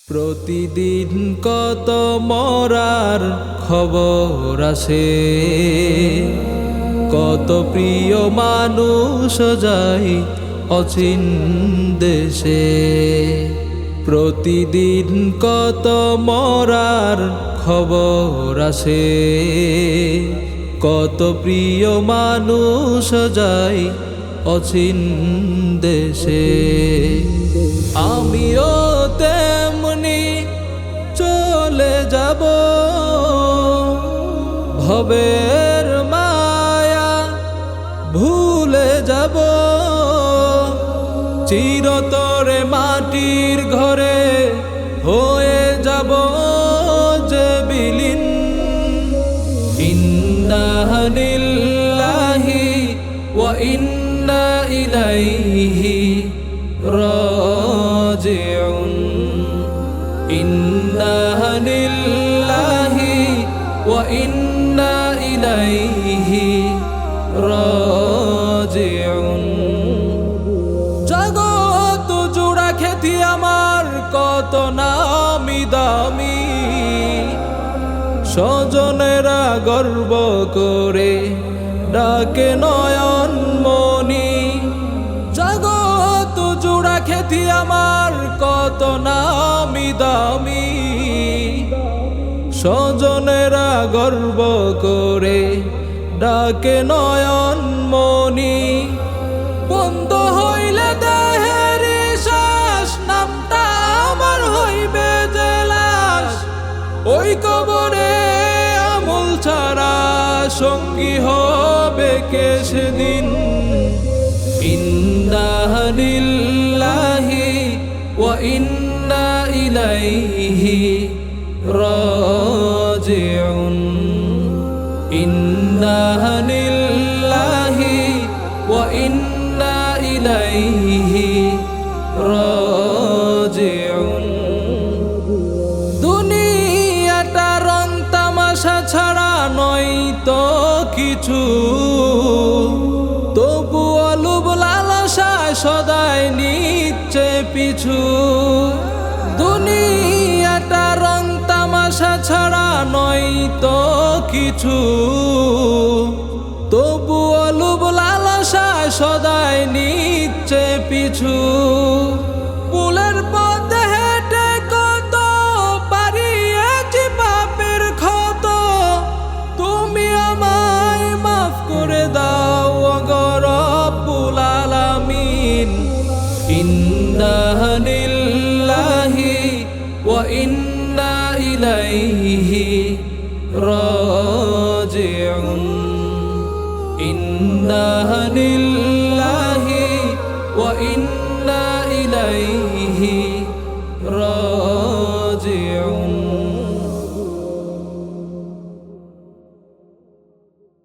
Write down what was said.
প্রতিদিন কত মরার খবর আসে, কত প্রিয় মানুষ যায় অচিন দেশে। প্রতিদিন কত মরার খবর আসে, কত প্রিয় মানুষ যায় অচিন দেশে। আমিও তেমনি চলে যাব, ভবের মায়া ভুলে যাব। চিরতরে মাটির ঘরে হয়ে যাব যে বিলীন। ইন্না লিল্লাহি ওয়া ইন্না ইলাইহি রাজিউন। ইন্না লিল্লাহি ওয়া ইন্না ইলাইহি রাজিউন। জগৎ জোড়া খ্যাতি আমার কত নামি দামি, স্বজনেরা গর্ব করে ডাকে নয়ন মনি। জগৎ জোড়া খ্যাতি আমার কত নামি দামি, স্বজনেরা গর্ব করে ডাকে নয়ন মনি। বন্ধ হইলে দেহের শ্বাস, নামটা আমার হইবে যে লাশ। ওই কবরে আমল ছাড়া সঙ্গী হবে কে সেদিন। ইন্না লিল্লাহি ওয়া ইন্না ইলাইহি রাজিউন। ইন্না লিল্লাহি ওয়া ইন্না ইলাইহি রাজিউন। দুনিয়াটা রং তামাশা ছাড়া নয় তো কিছু, তবুও লোভ লালসা সদাই নিচ্ছে পিছু। দুনিয়াটা রং তামাশা ছাড়া নয় তো কিছু, তবুও লোভ লালসা সদাই নিচ্ছে পিছু। ফুলের পথে হেঁটে কত পারিয়েছি পাপের ক্ষত, তুমি আমায় মাফ করে দাও গো রব্বুল আলামিন। ইন্না লিল্লাহি ওয়া ইন্না ইলাইহি রাজিউন। ইন্না লিল্লাহি